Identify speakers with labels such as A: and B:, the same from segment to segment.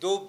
A: 2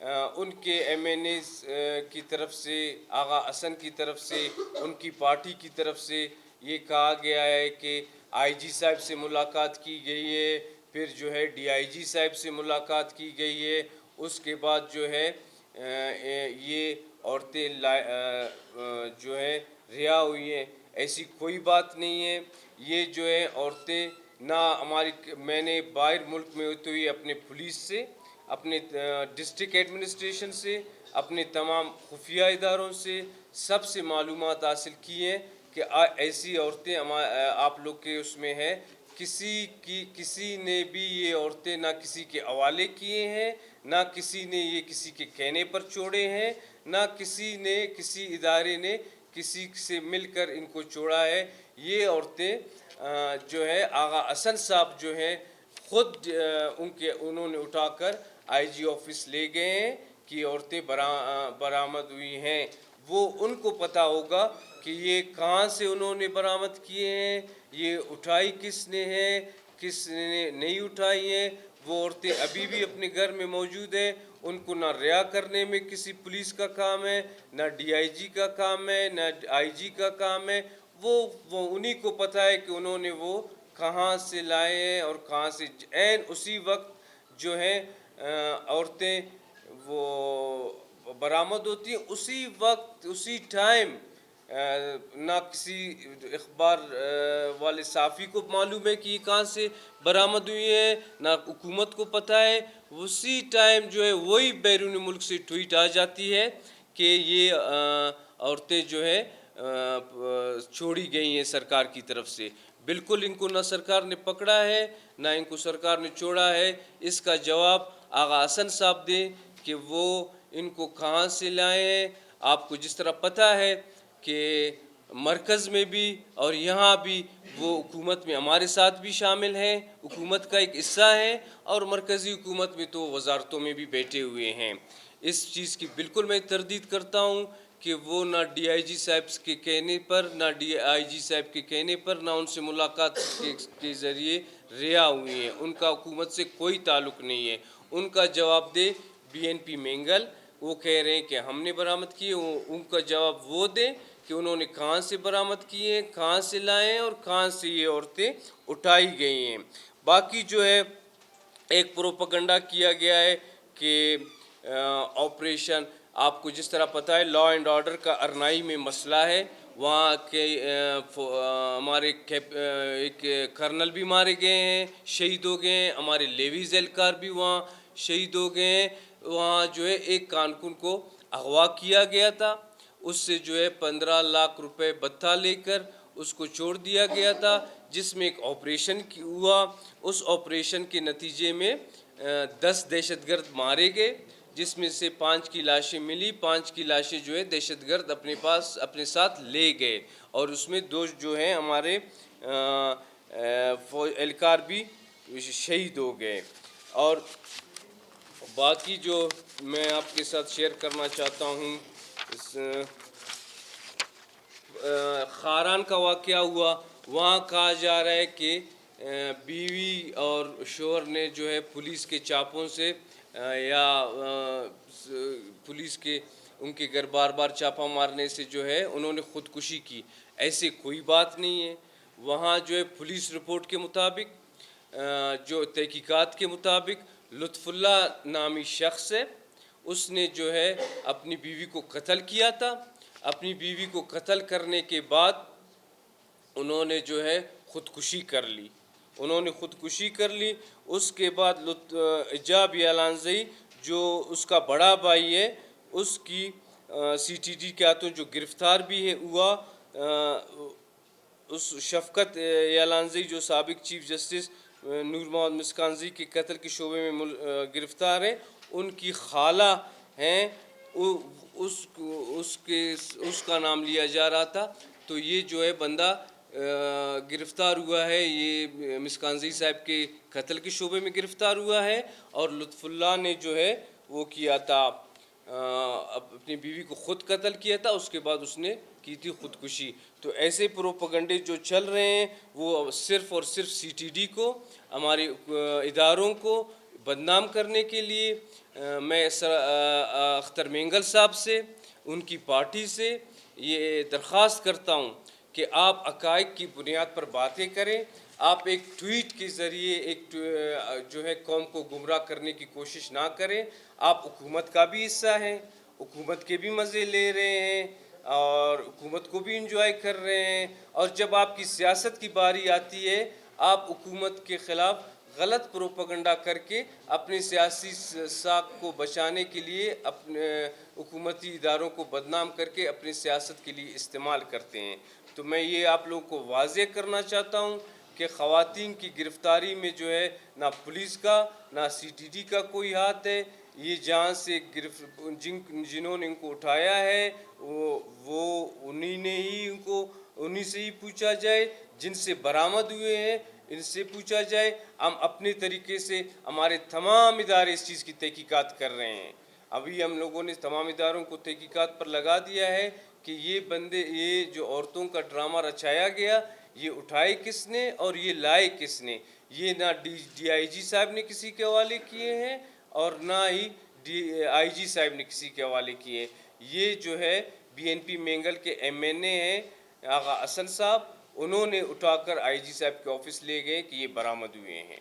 A: ان کے M N اے کی طرف سے، آغا حسن کی طرف سے، ان کی پارٹی کی طرف سے یہ کہا گیا ہے کہ آئی جی صاحب سے ملاقات کی گئی ہے، پھر جو ہے ڈی آئی جی صاحب سے ملاقات کی گئی ہے، اس کے بعد جو ہے یہ عورتیں جو ہے رہا ہوئی ہیں۔ ایسی کوئی بات نہیں ہے۔ یہ جو ہے عورتیں نہ ہماری، میں نے باہر ملک میں ہوتے ہوئے اپنے پولیس سے، اپنے ڈسٹرکٹ ایڈمنسٹریشن سے، اپنے تمام خفیہ اداروں سے، سب سے معلومات حاصل کی ہیں کہ ایسی عورتیں آپ لوگ کے اس میں ہیں۔ کسی نے بھی یہ عورتیں نہ کسی کے حوالے کیے ہیں، نہ کسی نے یہ کسی کے کہنے پر چھوڑے ہیں، نہ کسی ادارے نے کسی سے مل کر ان کو چھوڑا ہے۔ یہ عورتیں جو ہے آغا حسن صاحب جو ہیں خود انہوں نے اٹھا کر آئی جی آفس لے گئے ہیں کہ عورتیں برآمد ہوئی ہیں۔ وہ ان کو پتہ ہوگا کہ یہ کہاں سے انہوں نے برآمد کیے ہیں، یہ اٹھائی کس نے ہے، کس نے نہیں اٹھائی ہیں۔ وہ عورتیں ابھی بھی اپنے گھر میں موجود ہیں۔ ان کو نہ رہا کرنے میں کسی پولیس کا کام ہے، نہ ڈی آئی جی کا کام ہے، نہ آئی جی کا کام ہے۔ وہ انہی کو پتہ ہے کہ انہوں نے وہ کہاں سے لائے ہیں اور کہاں سے عین اسی وقت جو ہے عورتیں وہ برآمد ہوتی ہیں، اسی وقت اسی ٹائم۔ نہ کسی اخبار والے صحافی کو معلوم ہے کہ یہ کہاں سے برآمد ہوئی ہے، نہ حکومت کو پتہ ہے۔ اسی ٹائم جو ہے وہی بیرون ملک سے ٹویٹ آ جاتی ہے کہ یہ عورتیں جو ہے چھوڑی گئی ہیں سرکار کی طرف سے۔ بالکل ان کو نہ سرکار نے پکڑا ہے، نہ ان کو سرکار نے چھوڑا ہے۔ اس کا جواب آغا حسن صاحب دیں کہ وہ ان کو کہاں سے لائے ہیں۔ آپ کو جس طرح پتہ ہے کہ مرکز میں بھی اور یہاں بھی وہ حکومت میں ہمارے ساتھ بھی شامل ہیں، حکومت کا ایک حصہ ہیں، اور مرکزی حکومت میں تو وزارتوں میں بھی بیٹھے ہوئے ہیں۔ اس چیز کی بالکل میں تردید کرتا ہوں کہ وہ نہ ڈی آئی جی صاحب کے کہنے پر، نہ ڈی آئی جی صاحب کے کہنے پر، نہ ان سے ملاقات کے ذریعے رہا ہوئی ہیں۔ ان کا حکومت سے کوئی تعلق نہیں ہے۔ ان کا جواب دے بی این پی مینگل، وہ کہہ رہے ہیں کہ ہم نے برآمد کیے۔ ان کا جواب وہ دیں کہ انہوں نے کہاں سے برآمد کیے ہیں، کہاں سے لائے ہیں اور کہاں سے یہ عورتیں اٹھائی گئی ہیں۔ باقی جو ہے ایک پروپیگنڈا کیا گیا ہے کہ آپریشن، آپ کو جس طرح پتہ ہے لا اینڈ آرڈر کا ارنائی میں مسئلہ ہے، وہاں کے ہمارے ایک کرنل بھی مارے گئے ہیں، شہید ہو گئے ہیں، ہمارے لیویز اہلکار بھی وہاں شہید ہو گئے ہیں۔ وہاں جو ہے ایک کارکن کو اغوا کیا گیا تھا، اس سے جو ہے 15 لاکھ روپے بتہ لے کر اس کو چھوڑ دیا گیا تھا، جس میں ایک آپریشن ہوا۔ اس آپریشن کے نتیجے میں 10 دہشت گرد مارے گئے، جس میں سے 5 کی لاشیں ملی۔ 5 کی لاشیں جو ہے دہشت گرد اپنے ساتھ لے گئے، اور اس میں 2 جو ہیں ہمارے اہلکار بھی شہید ہو گئے۔ اور باقی جو میں آپ کے ساتھ شیئر کرنا چاہتا ہوں، خاران کا واقعہ ہوا، وہاں کہا جا رہا ہے کہ بیوی اور شوہر نے جو ہے پولیس کے چاپوں سے یا پولیس کے ان کے گھر بار بار چاپا مارنے سے جو ہے انہوں نے خودکشی کی۔ ایسے کوئی بات نہیں ہے۔ وہاں جو ہے پولیس رپورٹ کے مطابق، جو تحقیقات کے مطابق، لطف اللہ نامی شخص ہے، اس نے جو ہے اپنی بیوی کو قتل کیا تھا۔ اپنی بیوی کو قتل کرنے کے بعد انہوں نے جو ہے خودکشی کر لی۔ اس کے بعد ایجاب یالانزئی جو اس کا بڑا بھائی ہے، اس کی سی ٹی ڈی کے ہاتھوں جو گرفتار بھی ہوا، اس شفقت یالانزئی جو سابق چیف جسٹس نور محمد مسکانزی کے قتل کے شعبے میں گرفتار ہیں، ان کی خالہ ہیں، اس کا نام لیا جا رہا تھا۔ تو یہ جو ہے بندہ گرفتار ہوا ہے، یہ مسکانزی صاحب کے قتل کے شعبے میں گرفتار ہوا ہے، اور لطف اللہ نے جو ہے وہ کیا تھا، اپنی بیوی کو خود قتل کیا تھا، اس کے بعد اس نے کی تھی خودکشی۔ تو ایسے پروپیگنڈے جو چل رہے ہیں وہ صرف اور صرف سی ٹی ڈی کو، ہمارے اداروں کو بدنام کرنے کے لیے میں اختر مینگل صاحب سے ان کی پارٹی سے یہ درخواست کرتا ہوں کہ آپ حقائق کی بنیاد پر باتیں کریں. آپ ایک ٹویٹ کے ذریعے ایک جو ہے قوم کو گمراہ کرنے کی کوشش نہ کریں. آپ حکومت کا بھی حصہ ہیں, حکومت کے بھی مزے لے رہے ہیں اور حکومت کو بھی انجوائے کر رہے ہیں, اور جب آپ کی سیاست کی باری آتی ہے آپ حکومت کے خلاف غلط پروپیگنڈا کر کے اپنے سیاسی ساکھ کو بچانے کے لیے اپنے حکومتی اداروں کو بدنام کر کے اپنی سیاست کے لیے استعمال کرتے ہیں. تو میں یہ آپ لوگوں کو واضح کرنا چاہتا ہوں کہ خواتین کی گرفتاری میں جو ہے نہ پولیس کا نہ سی ٹی ڈی کا کوئی ہاتھ ہے. یہ جہاں سے جنہوں نے ان کو اٹھایا ہے وہ انہی سے ہی پوچھا جائے, جن سے برآمد ہوئے ہیں ان سے پوچھا جائے. ہم اپنے طریقے سے, ہمارے تمام ادارے اس چیز کی تحقیقات کر رہے ہیں. ابھی ہم لوگوں نے تمام اداروں کو تحقیقات پر لگا دیا ہے کہ یہ جو عورتوں کا ڈرامہ رچایا گیا یہ اٹھائے کس نے اور یہ لائے کس نے. یہ نہ ڈی آئی جی صاحب نے کسی کے حوالے کیے ہیں اور نہ ہی آئی جی صاحب نے کسی کے حوالے کیے. یہ جو ہے بی این پی مینگل کے ایم این اے ہیں آغا حسن صاحب, انہوں نے اٹھا کر آئی جی صاحب کے آفس لے گئے کہ یہ برآمد ہوئے ہیں.